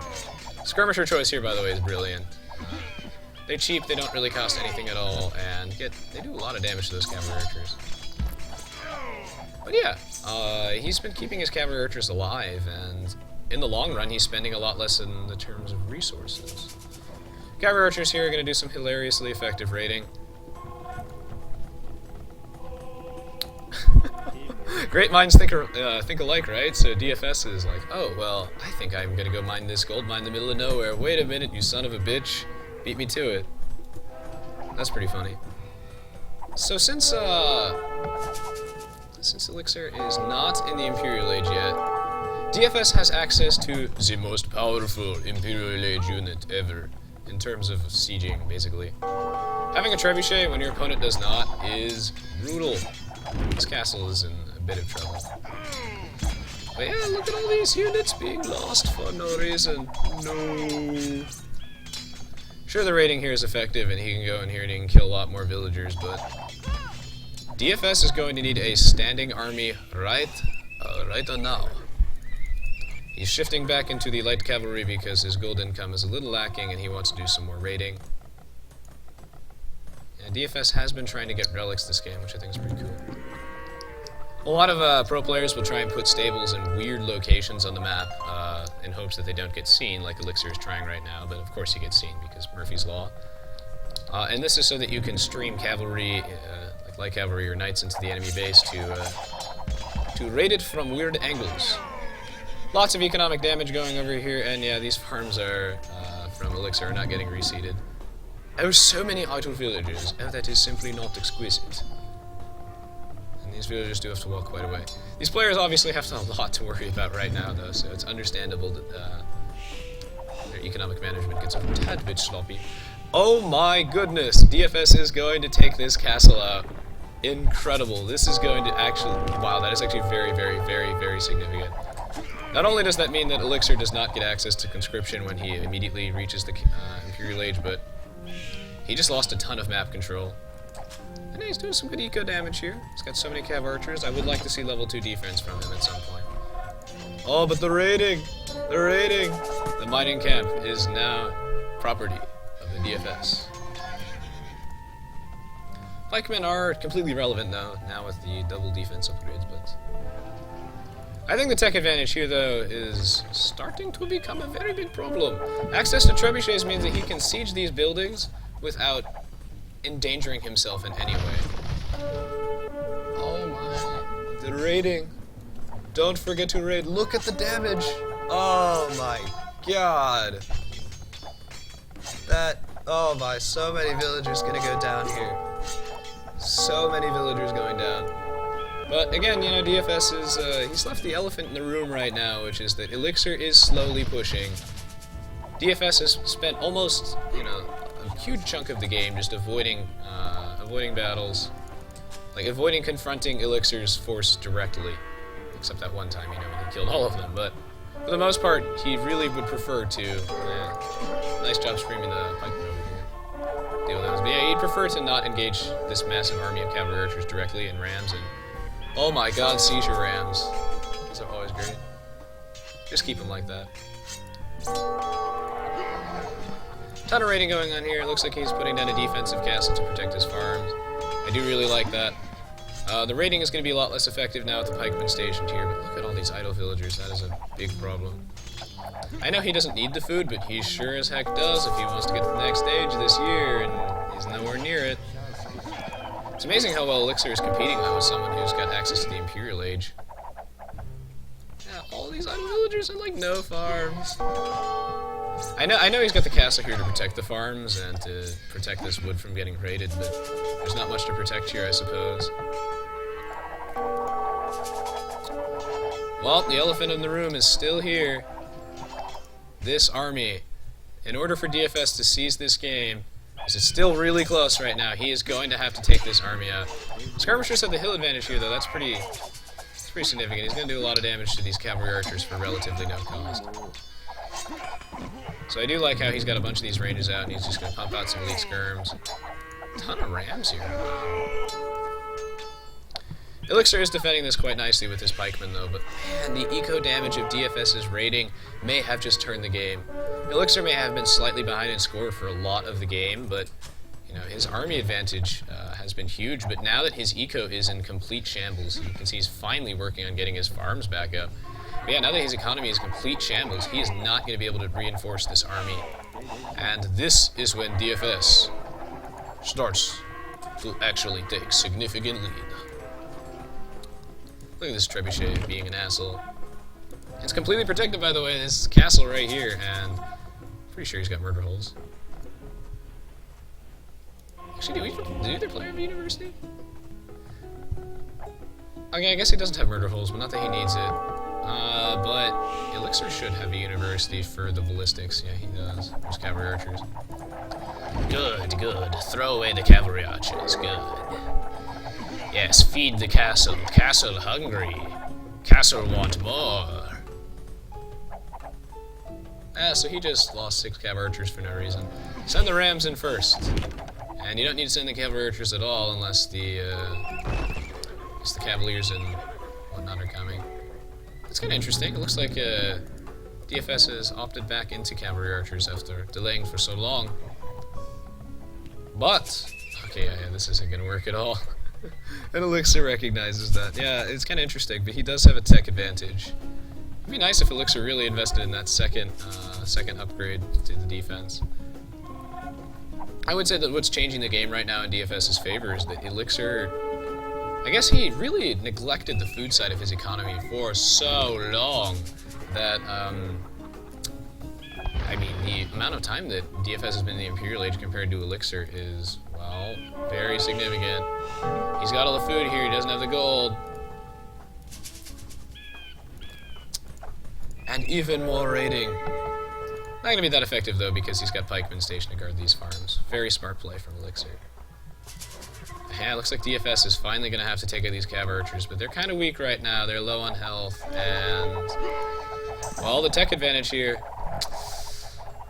[SPEAKER 1] Skirmisher choice here, by the way, is brilliant. They're cheap, they don't really cost anything at all, and they do a lot of damage to those cavalry archers. But yeah, he's been keeping his cavalry archers alive, and in the long run, he's spending a lot less in the terms of resources. Cavalry archers here are going to do some hilariously effective raiding. Great minds think alike, right? So DFS is like, oh, well, I think I'm gonna go mine this gold mine in the middle of nowhere. Wait a minute, you son of a bitch. Beat me to it. That's pretty funny. So since Elixir is not in the Imperial Age yet, DFS has access to the most powerful Imperial Age unit ever, in terms of sieging, basically. Having a trebuchet when your opponent does not is brutal. This castle is in a bit of trouble. But yeah, look at all these units being lost for no reason. No. Sure, the raiding here is effective, and he can go in here and he can kill a lot more villagers, but DFS is going to need a standing army right now. He's shifting back into the light cavalry because his gold income is a little lacking, and he wants to do some more raiding. And DFS has been trying to get relics this game, which I think is pretty cool. A lot of pro players will try and put stables in weird locations on the map in hopes that they don't get seen, like Elixir is trying right now, but of course he gets seen because Murphy's Law. And this is so that you can stream cavalry, like light cavalry or knights into the enemy base to raid it from weird angles. Lots of economic damage going over here, and yeah, these farms are from Elixir are not getting reseeded. Oh, so many idle villagers. Oh, that is simply not exquisite. And these villagers do have to walk quite a way. These players obviously have a lot to worry about right now, though, so it's understandable that their economic management gets a tad bit sloppy. Oh my goodness! DFS is going to take this castle out. Incredible. This is going to actually... Wow, that is actually very, very, very, very significant. Not only does that mean that Elixir does not get access to conscription when he immediately reaches the Imperial Age, but he just lost a ton of map control. And he's doing some good eco damage here. He's got so many cav archers. I would like to see level 2 defense from him at some point. Oh, but the raiding! The raiding! The mining camp is now property of the DFS. Pikemen are completely relevant though, now with the double defense upgrades, but... I think the tech advantage here, though, is starting to become a very big problem. Access to trebuchets means that he can siege these buildings without endangering himself in any way. Oh my. The raiding. Don't forget to raid. Look at the damage. Oh my god. That, oh my, so many villagers gonna go down here. So many villagers going down. But again, you know, DFS is, he's left the elephant in the room right now, which is that Elixir is slowly pushing. DFS has spent almost, you know, a huge chunk of the game just avoiding battles. Like, avoiding confronting Elixir's force directly. Except that one time, you know, when he killed all of them. But for the most part, he really would prefer to, nice job screaming the pikemen over here. Deal with those. But yeah, he'd prefer to not engage this massive army of cavalry archers directly and rams and... Oh my god, seizure rams. These are always great. Just keep them like that. Ton of raiding going on here. It looks like he's putting down a defensive castle to protect his farms. I do really like that. The raiding is going to be a lot less effective now with the pikemen stationed here, but look at all these idle villagers. That is a big problem. I know he doesn't need the food, but he sure as heck does if he wants to get to the next stage this year, and he's nowhere near it. It's amazing how well Elixir is competing though with someone who's got access to the Imperial Age. Yeah, all these idle villagers are like no farms. I know he's got the castle here to protect the farms and to protect this wood from getting raided, but there's not much to protect here, I suppose. Well, the elephant in the room is still here. This army. In order for DFS to seize this game, because it's still really close right now, he is going to have to take this army out. Skirmishers have the hill advantage here, though. That's pretty significant. He's going to do a lot of damage to these cavalry archers for relatively no cost. So I do like how he's got a bunch of these ranges out, and he's just going to pump out some elite skirms. Ton of rams here. Elixir is defending this quite nicely with his pikemen, though, but man, the eco damage of DFS's raiding may have just turned the game. Elixir may have been slightly behind in score for a lot of the game, but you know, his army advantage has been huge, but now that his eco is in complete shambles, you can see he's finally working on getting his farms back up. But yeah, now that his economy is complete shambles, he is not going to be able to reinforce this army. And this is when DFS starts to actually take significant lead. Look at this trebuchet being an asshole. It's completely protected, by the way, this castle right here, and pretty sure he's got murder holes. Actually, do either player have a university? Okay, I guess he doesn't have murder holes, but not that he needs it. But Elixir should have a university for the ballistics. Yeah, he does. There's cavalry archers. Good, good. Throw away the cavalry archers. Good. Yes, feed the castle. Castle hungry. Castle want more. Ah, so he just lost 6 cav archers for no reason. Send the rams in first. And you don't need to send the cavalry archers at all unless the cavaliers and whatnot are coming. That's kind of interesting. It looks like DFS has opted back into cavalry archers after delaying for so long. But, okay, yeah, this isn't going to work at all. And Elixir recognizes that. Yeah, it's kind of interesting, but he does have a tech advantage. It'd be nice if Elixir really invested in that second upgrade to the defense. I would say that what's changing the game right now in DFS's favor is that Elixir, I guess he really neglected the food side of his economy for so long that, I mean, the amount of time that DFS has been in the Imperial Age compared to Elixir is, well, very significant. He's got all the food here, he doesn't have the gold. And even more raiding. Not going to be that effective, though, because he's got pikemen stationed to guard these farms. Very smart play from Elixir. Yeah, it looks like DFS is finally going to have to take out these cav archers, but they're kind of weak right now. They're low on health, and well, the tech advantage here,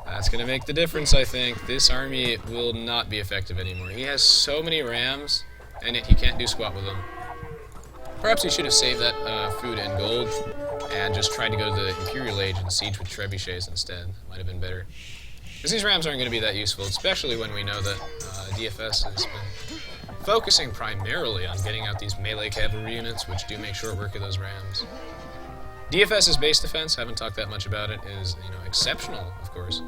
[SPEAKER 1] that's going to make the difference, I think. This army will not be effective anymore. He has so many rams, and he can't do squat with them. Perhaps he should have saved that food and gold and just tried to go to the Imperial Age and siege with trebuchets instead. Might have been better. Because these rams aren't going to be that useful, especially when we know that DFS has been focusing primarily on getting out these melee cavalry units, which do make short work of those rams. DFS's base defense, haven't talked that much about it, is, you know, exceptional, of course.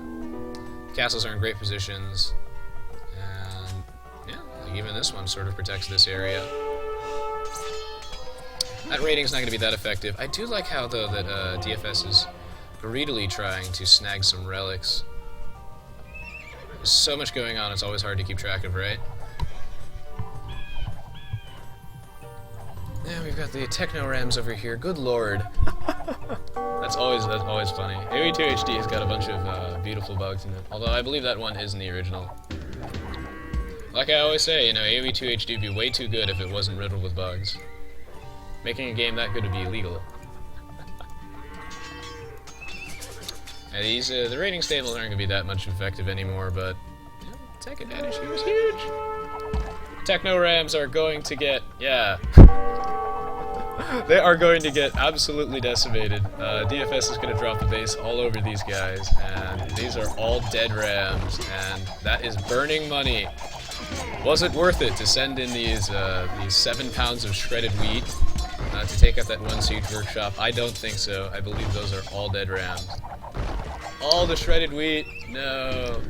[SPEAKER 1] Castles are in great positions, and yeah, like even this one sort of protects this area. That rating's not going to be that effective. I do like how, though, that DFS is greedily trying to snag some relics. There's so much going on, it's always hard to keep track of, right? Yeah, we've got the Techno-Rams over here. Good lord. That's always funny. Aoe2 HD has got a bunch of beautiful bugs in it. Although I believe that one is in the original. Like I always say, you know, Aoe2 HD would be way too good if it wasn't riddled with bugs. Making a game that good would be illegal. And these, the rating stables aren't going to be that much effective anymore, but you know, tech advantage here is huge. Techno-Rams are going to get, yeah. They are going to get absolutely decimated. DFS is going to drop the base all over these guys, and these are all dead rams, and that is burning money. Was it worth it to send in these 7 pounds of shredded wheat to take out that one siege workshop? I don't think so. I believe those are all dead rams. All the shredded wheat, no.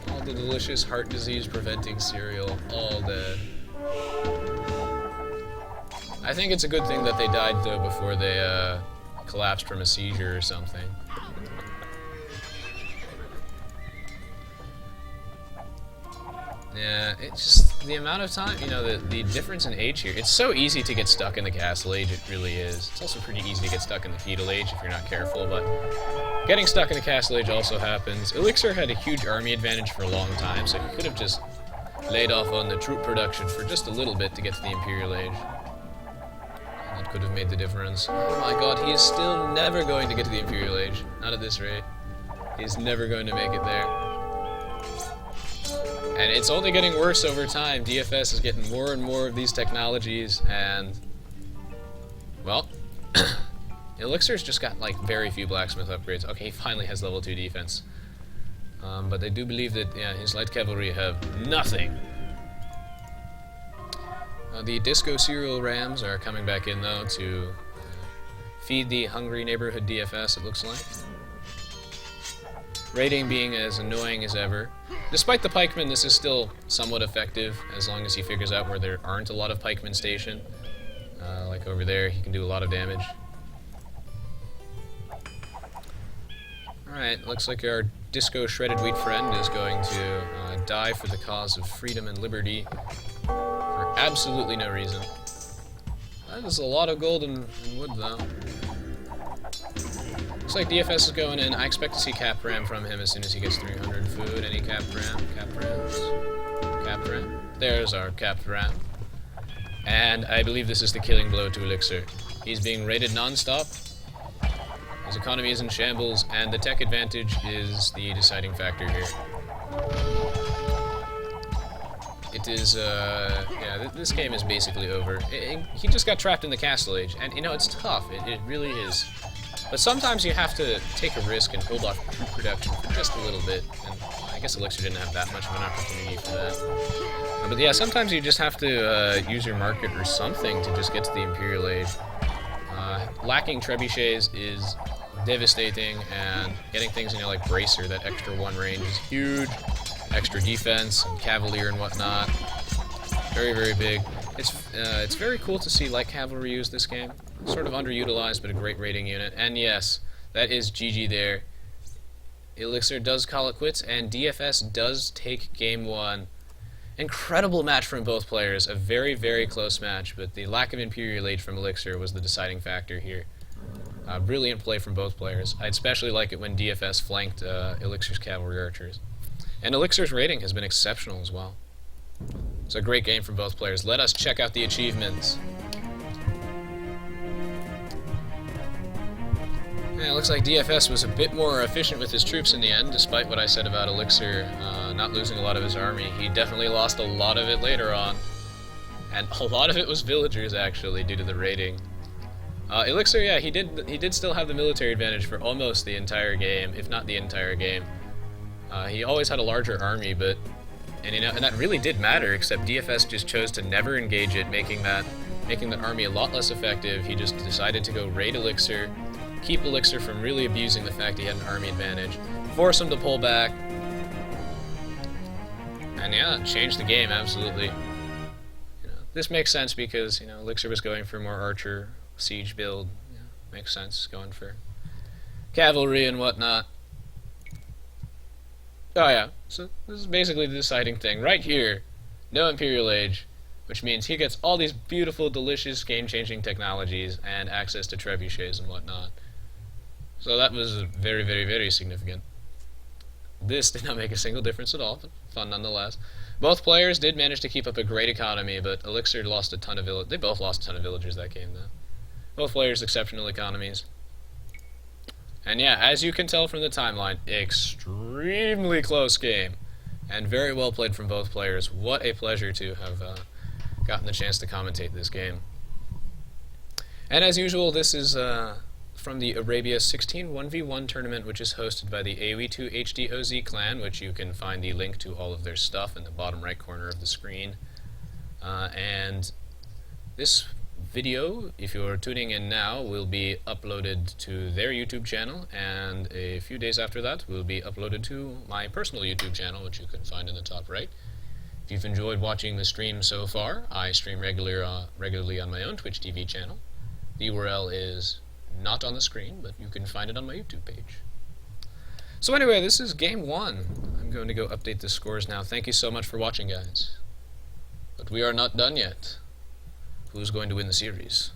[SPEAKER 1] All the delicious heart disease preventing cereal, all dead. I think it's a good thing that they died, though, before they collapsed from a seizure or something. Yeah, it's just the amount of time, you know, the difference in age here. It's so easy to get stuck in the Castle Age, it really is. It's also pretty easy to get stuck in the Feudal Age if you're not careful, but getting stuck in the Castle Age also happens. Elixir had a huge army advantage for a long time, so he could have just laid off on the troop production for just a little bit to get to the Imperial Age. That could have made the difference. Oh my god, he is still never going to get to the Imperial Age. Not at this rate. He's never going to make it there. And it's only getting worse over time. DFS is getting more and more of these technologies, and well, Elixir's just got like very few blacksmith upgrades. Okay, he finally has level 2 defense. But I do believe that his light cavalry have nothing. The Disco Cereal Rams are coming back in, though, to feed the hungry neighborhood DFS, it looks like. Rating being as annoying as ever. Despite the pikemen, this is still somewhat effective, as long as he figures out where there aren't a lot of pikemen stationed. Like over there, he can do a lot of damage. Alright, looks like our Disco Shredded Wheat friend is going to die for the cause of freedom and liberty. For absolutely no reason. That is a lot of gold and wood, though. Looks like DFS is going in. I expect to see Cap Ram from him as soon as he gets 300 food. Any Cap Ram? Cap Rams? Cap Ram? There's our Cap Ram. And I believe this is the killing blow to Elixir. He's being raided non-stop. His economy is in shambles, and the tech advantage is the deciding factor here. It is, yeah, this game is basically over. He just got trapped in the Castle Age, and, you know, it's tough. It really is. But sometimes you have to take a risk and hold off troop production for just a little bit, and I guess Elixir didn't have that much of an opportunity for that. But yeah, sometimes you just have to use your market or something to just get to the Imperial Age. Lacking trebuchets is devastating, and getting things, you know, like Bracer, that extra 1 range, is huge. Extra defense and Cavalier and whatnot. Very, very big. It's very cool to see light cavalry use this game. Sort of underutilized, but a great rating unit. And yes, that is GG there. Elixir does call it quits, and DFS does take game 1. Incredible match from both players. A very, very close match, but the lack of Imperial Age from Elixir was the deciding factor here. Brilliant play from both players. I'd especially like it when DFS flanked Elixir's cavalry archers. And Elixir's rating has been exceptional as well. It's a great game from both players. Let us check out the achievements. Yeah, it looks like DFS was a bit more efficient with his troops in the end, despite what I said about Elixir not losing a lot of his army. He definitely lost a lot of it later on. And a lot of it was villagers, actually, due to the raiding. Elixir, yeah, he did still have the military advantage for almost the entire game, if not the entire game. He always had a larger army, but and that really did matter. Except DFS just chose to never engage it, making that army a lot less effective. He just decided to go raid Elixir, keep Elixir from really abusing the fact he had an army advantage, force him to pull back, and yeah, change the game absolutely. This makes sense because Elixir was going for more archer siege build. Makes sense going for cavalry and whatnot. Oh yeah, so this is basically the deciding thing right here. No Imperial Age, which means he gets all these beautiful, delicious, game-changing technologies and access to trebuchets and whatnot. So that was very, very, very significant. This did not make a single difference at all, but fun nonetheless. Both players did manage to keep up a great economy, but Elixir lost a ton of villagers. They both lost a ton of villagers that game, though. Both players exceptional economies. And yeah, as you can tell from the timeline, extremely close game. And very well played from both players. What a pleasure to have gotten the chance to commentate this game. And as usual, this is from the Arabia 16 1v1 tournament, which is hosted by the Aoe2 HD OZ Clan, which you can find the link to all of their stuff in the bottom right corner of the screen. And this video, if you're tuning in now, will be uploaded to their YouTube channel, and a few days after that will be uploaded to my personal YouTube channel, which you can find in the top right. If you've enjoyed watching the stream so far, I stream regularly on my own Twitch TV channel. The URL is not on the screen, but you can find it on my YouTube page. So anyway, this is game 1. I'm going to go update the scores now. Thank you so much for watching, guys. But we are not done yet. Who's going to win the series?